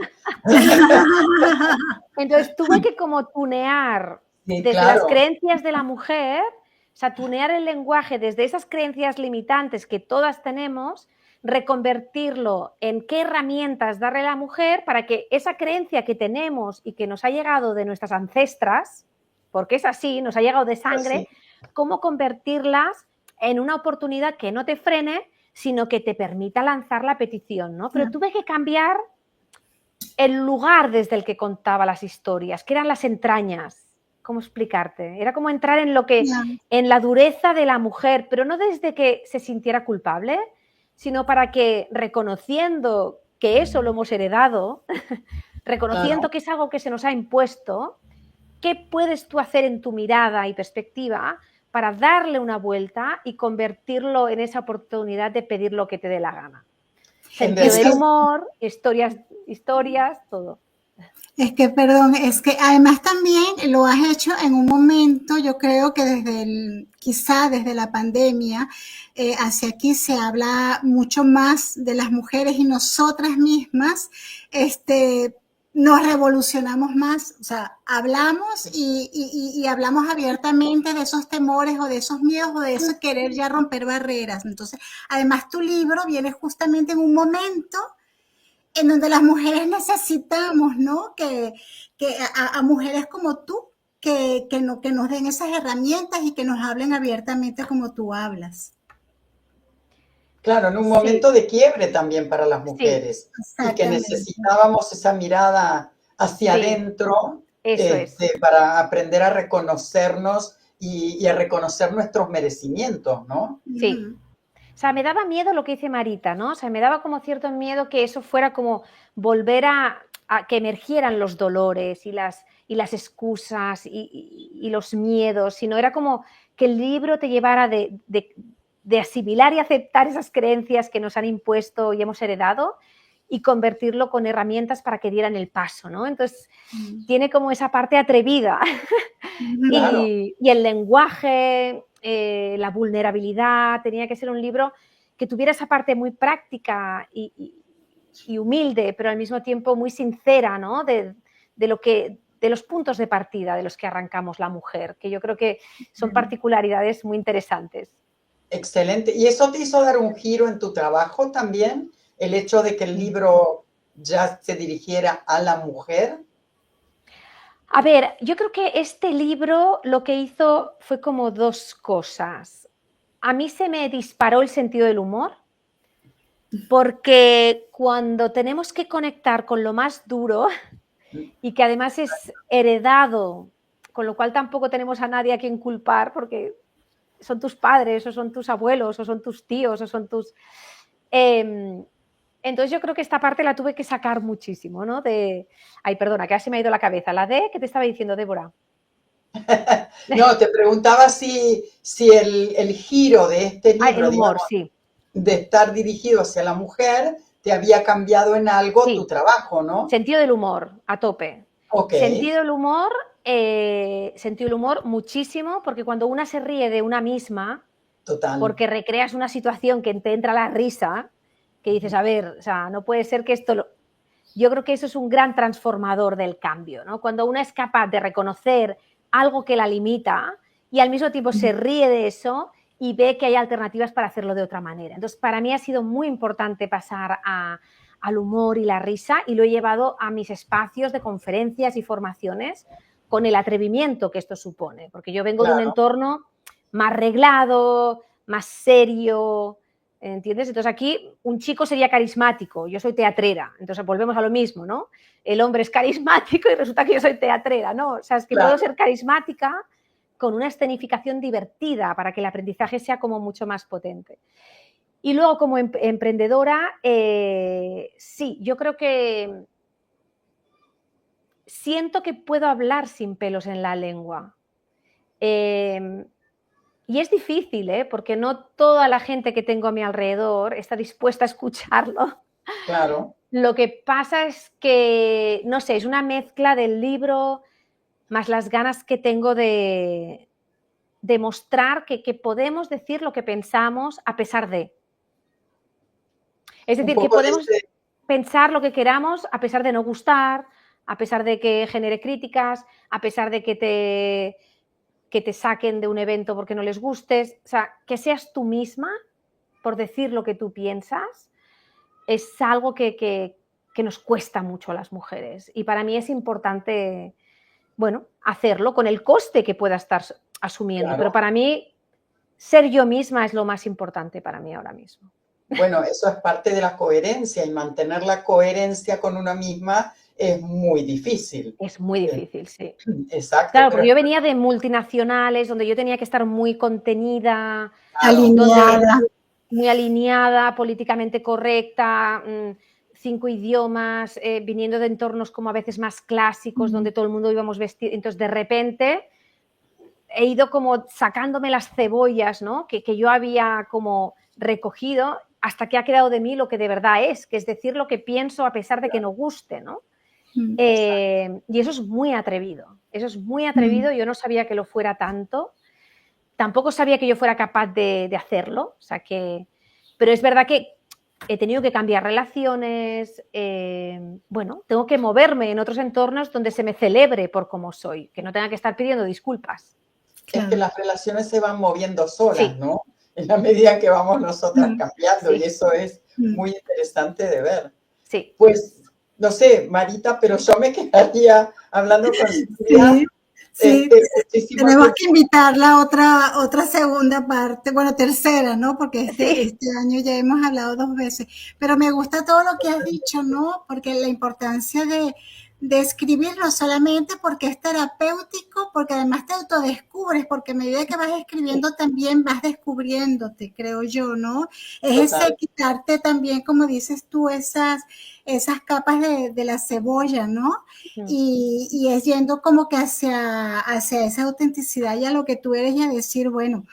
entonces tuve que como tunear Sí, desde las claro, creencias de la mujer, o sea, tunear el lenguaje desde esas creencias limitantes que todas tenemos, reconvertirlo en qué herramientas darle a la mujer para que esa creencia que tenemos y que nos ha llegado de nuestras ancestras, porque es así, nos ha llegado de así. sangre, cómo convertirlas en una oportunidad que no te frene, sino que te permita lanzar la petición, ¿no? Pero tuve que cambiar el lugar desde el que contaba las historias, que eran las entrañas. ¿Cómo explicarte? Era como entrar en lo que, en la dureza de la mujer, pero no desde que se sintiera culpable, sino para que, reconociendo que eso lo hemos heredado, reconociendo Claro. que es algo que se nos ha impuesto, ¿qué puedes tú hacer en tu mirada y perspectiva para darle una vuelta y convertirlo en esa oportunidad de pedir lo que te dé la gana? Sentido Es del que, humor, historias, todo. perdón, es que además también lo has hecho en un momento, yo creo que quizá desde la pandemia, hacia aquí se habla mucho más de las mujeres y nosotras mismas, nos revolucionamos más, o sea, hablamos y hablamos abiertamente de esos temores o de esos miedos o de eso querer ya romper barreras. Entonces, además tu libro viene justamente en un momento en donde las mujeres necesitamos, ¿no? Que a mujeres como tú, que nos den esas herramientas y que nos hablen abiertamente como tú hablas. Claro, en un Sí, momento de quiebre también para las sí, mujeres y que Exactamente. necesitábamos esa mirada hacia sí, adentro, eso es. para aprender a reconocernos y a reconocer nuestros merecimientos, ¿no? Sí. Ujú. O sea, me daba miedo lo que dice Marita, ¿no? O sea, me daba como cierto miedo que eso fuera como volver a que emergieran los dolores y las excusas y los miedos, sino era como que el libro te llevara de asimilar y aceptar esas creencias que nos han impuesto y hemos heredado y convertirlo con herramientas para que dieran el paso, ¿no? Entonces, tiene como esa parte atrevida Ujú. Claro, y el lenguaje, la vulnerabilidad, tenía que ser un libro que tuviera esa parte muy práctica y humilde, pero al mismo tiempo muy sincera, ¿no? de los puntos de partida de los que arrancamos la mujer, que yo creo que son particularidades muy interesantes. Excelente. ¿Y eso te hizo dar un giro en tu trabajo también? El hecho de que el libro ya se dirigiera a la mujer. A ver, yo creo que este libro lo que hizo fue como dos cosas. A mí se me disparó el sentido del humor, porque cuando tenemos que conectar con lo más duro y que además es heredado, con lo cual tampoco tenemos a nadie a quien culpar, porque son tus padres o son tus abuelos o son tus tíos o son tus... entonces yo creo que esta parte la tuve que sacar muchísimo, ¿no? Ay, perdona, que ahora se me ha ido la cabeza. La D, ¿qué te estaba diciendo, Débora? No, te preguntaba si el giro de este libro, el humor, digamos, sí. De estar dirigido hacia la mujer, te había cambiado en algo tu trabajo, ¿no? Sentido del humor, a tope. Okay. Sentido del humor muchísimo, porque cuando una se ríe de una misma, total, porque recreas una situación que te entra la risa, que dices, a ver, o sea, no puede ser que esto... Yo creo que eso es un gran transformador del cambio, ¿no? Cuando una es capaz de reconocer algo que la limita y al mismo tiempo se ríe de eso y ve que hay alternativas para hacerlo de otra manera. Entonces, para mí ha sido muy importante pasar al humor y la risa, y lo he llevado a mis espacios de conferencias y formaciones con el atrevimiento que esto supone, porque yo vengo de un entorno más reglado, más serio, ¿entiendes? Entonces aquí un chico sería carismático, yo soy teatrera, entonces volvemos a lo mismo, ¿no? El hombre es carismático y resulta que yo soy teatrera, ¿no? O sea, es que puedo ser carismática con una escenificación divertida para que el aprendizaje sea como mucho más potente. Y luego como emprendedora, sí, yo creo que siento que puedo hablar sin pelos en la lengua. Y es difícil, porque no toda la gente que tengo a mi alrededor está dispuesta a escucharlo. Claro. Lo que pasa es que, no sé, es una mezcla del libro más las ganas que tengo de mostrar que podemos decir lo que pensamos a pesar de. Es decir, que podemos pensar lo que queramos a pesar de no gustar, a pesar de que genere críticas, a pesar de que te saquen de un evento porque no les gustes. O sea, que seas tú misma por decir lo que tú piensas es algo que nos cuesta mucho a las mujeres. Y para mí es importante, bueno, hacerlo con el coste que pueda estar asumiendo. Claro. Pero para mí, ser yo misma es lo más importante para mí ahora mismo. Bueno, eso es parte de la coherencia, y mantener la coherencia con una misma es muy difícil. Es muy difícil, sí. Exacto. Claro, porque yo venía de multinacionales donde yo tenía que estar muy contenida, alineada. Muy alineada, políticamente correcta, 5 idiomas, viniendo de entornos como a veces más clásicos, donde todo el mundo íbamos vestidos. Entonces, de repente, he ido como sacándome las cebollas, ¿no? que yo había como recogido, hasta que ha quedado de mí lo que de verdad es, que es decir lo que pienso a pesar de que no guste, ¿no? Y eso es muy atrevido. Eso es muy atrevido. Yo no sabía que lo fuera tanto. Tampoco sabía que yo fuera capaz de hacerlo. O sea que... Pero es verdad que he tenido que cambiar relaciones. Bueno, tengo que moverme en otros entornos donde se me celebre por cómo soy, que no tenga que estar pidiendo disculpas. Es que las relaciones se van moviendo solas, ¿no? En la medida que vamos nosotras cambiando, y eso es muy interesante de ver. Sí. Pues, no sé, Marita, pero yo me quedaría hablando con Silvia. Sí, tenemos que invitarla a otra segunda parte, bueno, tercera, ¿no? Porque este año ya hemos hablado 2 veces, pero me gusta todo lo que has dicho, ¿no? Porque la importancia de escribir, no solamente porque es terapéutico, porque además te autodescubres, porque a medida que vas escribiendo también vas descubriéndote, creo yo, ¿no? Es ese quitarte también, como dices tú, esas capas de la cebolla, ¿no? Y es yendo como que hacia esa autenticidad y a lo que tú eres, y a decir, bueno,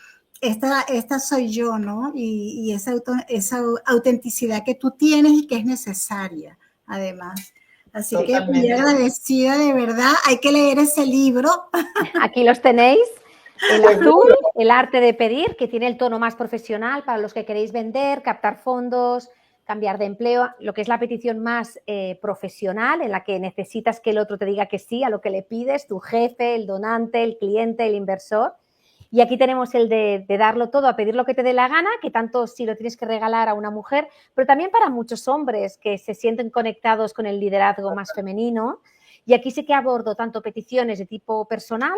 esta soy yo, ¿no? Y esa autenticidad que tú tienes y que es necesaria, además. Así que muy agradecida, de verdad. Hay que leer ese libro. Aquí los tenéis. El azul, El arte de pedir, que tiene el tono más profesional para los que queréis vender, captar fondos, cambiar de empleo, lo que es la petición más profesional, en la que necesitas que el otro te diga que sí a lo que le pides, tu jefe, el donante, el cliente, el inversor. Y aquí tenemos el de darlo todo, a pedir lo que te dé la gana, que tanto si lo tienes que regalar a una mujer, pero también para muchos hombres que se sienten conectados con el liderazgo más femenino. Y aquí sí que abordo tanto peticiones de tipo personal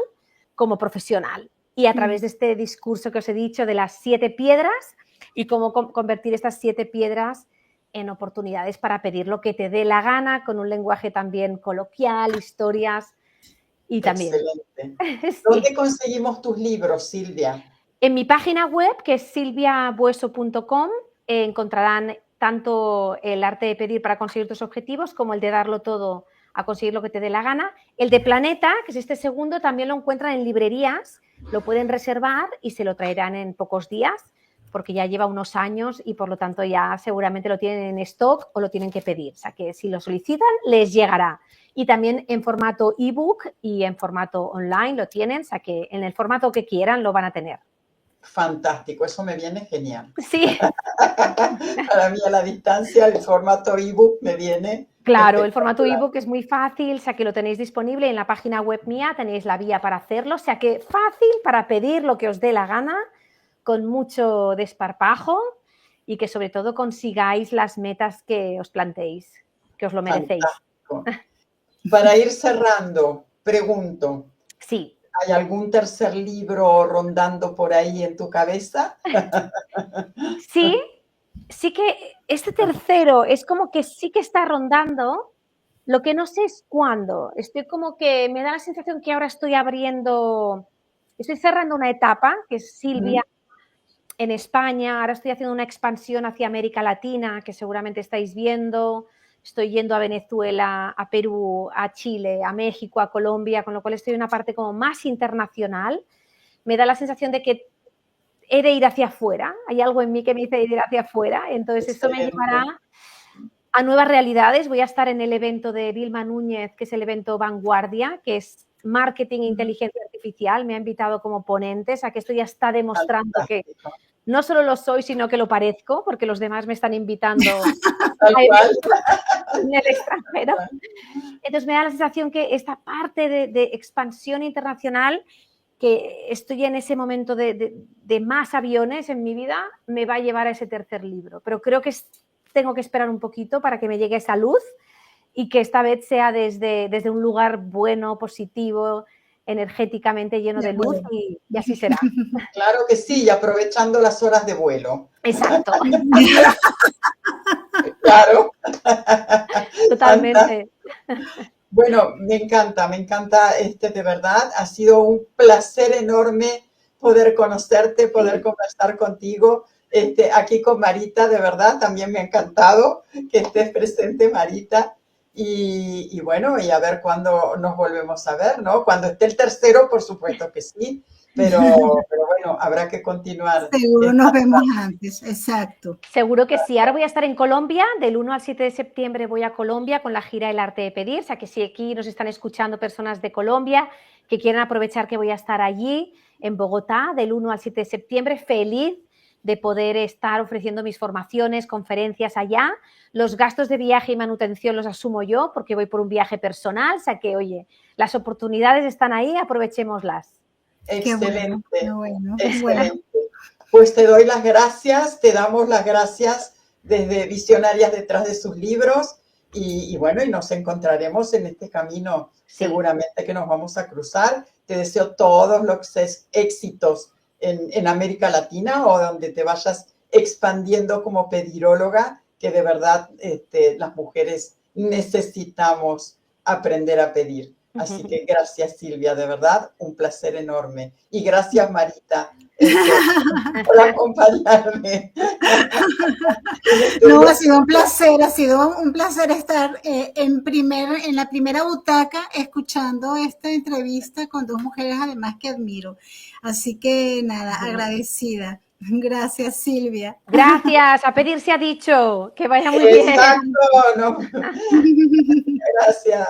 como profesional. Y a través de este discurso que os he dicho de las 7 piedras y cómo convertir estas 7 piedras en oportunidades para pedir lo que te dé la gana, con un lenguaje también coloquial, historias y también. Excelente. Sí. ¿Dónde conseguimos tus libros, Silvia? En mi página web, que es silviabueso.com, encontrarán tanto el arte de pedir para conseguir tus objetivos como el de darlo todo a conseguir lo que te dé la gana. El de Planeta, que es este segundo, también lo encuentran en librerías, lo pueden reservar y se lo traerán en pocos días, porque ya lleva unos años y por lo tanto ya seguramente lo tienen en stock o lo tienen que pedir. O sea que si lo solicitan, les llegará. Y también en formato ebook y en formato online lo tienen, o sea que en el formato que quieran lo van a tener. Fantástico, eso me viene genial. Sí. Para mí a la distancia el formato ebook me viene. Claro, el formato ebook es muy fácil, o sea que lo tenéis disponible en la página web mía, tenéis la vía para hacerlo, o sea que fácil para pedir lo que os dé la gana, con mucho desparpajo y que sobre todo consigáis las metas que os planteéis, que os lo merecéis. Fantástico. Para ir cerrando, pregunto, Sí. ¿hay algún tercer libro rondando por ahí en tu cabeza? Sí, sí que este tercero es como que sí que está rondando, lo que no sé es cuándo. Estoy como que me da la sensación que ahora estoy cerrando una etapa, que es Silvia en España, ahora estoy haciendo una expansión hacia América Latina, que seguramente estáis viendo. Estoy yendo a Venezuela, a Perú, a Chile, a México, a Colombia, con lo cual estoy en una parte como más internacional. Me da la sensación de que he de ir hacia afuera. Hay algo en mí que me dice ir hacia afuera. Entonces, eso me llevará a nuevas realidades. Voy a estar en el evento de Vilma Núñez, que es el evento Vanguardia, que es marketing e inteligencia artificial. Me ha invitado como ponente, o sea que esto ya está demostrando que no solo lo soy, sino que lo parezco, porque los demás me están invitando en el extranjero. Entonces me da la sensación que esta parte de expansión internacional, que estoy en ese momento de más aviones en mi vida, me va a llevar a ese tercer libro. Pero creo que tengo que esperar un poquito para que me llegue esa luz y que esta vez sea desde un lugar bueno, positivo, energéticamente lleno de luz y así será. Claro que sí, y aprovechando las horas de vuelo. Exacto. Claro. Totalmente. Bueno, me encanta, de verdad. Ha sido un placer enorme poder conocerte, poder conversar contigo. Aquí con Marita, de verdad, también me ha encantado que estés presente, Marita. Y bueno, y a ver cuándo nos volvemos a ver, ¿no? Cuando esté el tercero, por supuesto que sí, pero bueno, habrá que continuar. Seguro nos vemos antes, exacto. Seguro que sí. Ahora voy a estar en Colombia, del 1 al 7 de septiembre voy a Colombia con la gira El Arte de Pedir, o sea que si aquí nos están escuchando personas de Colombia que quieren aprovechar que voy a estar allí, en Bogotá, del 1 al 7 de septiembre, feliz de poder estar ofreciendo mis formaciones, conferencias allá. Los gastos de viaje y manutención los asumo yo porque voy por un viaje personal, o sea que, oye, las oportunidades están ahí, aprovechémoslas. Excelente, qué bueno. Excelente. Pues te doy las gracias, te damos las gracias desde Visionarias detrás de sus libros y bueno, y nos encontraremos en este camino, seguramente que nos vamos a cruzar. Te deseo todos los éxitos en América Latina o donde te vayas expandiendo como pediróloga, que de verdad las mujeres necesitamos aprender a pedir. Así que gracias, Silvia, de verdad, un placer enorme. Y gracias, Marita, por acompañarme. No, ha sido un placer estar en la primera butaca escuchando esta entrevista con dos mujeres además que admiro. Así que nada, agradecida. Gracias, Silvia. Gracias, a pedir se ha dicho. Que vaya muy bien. Exacto, no. Gracias.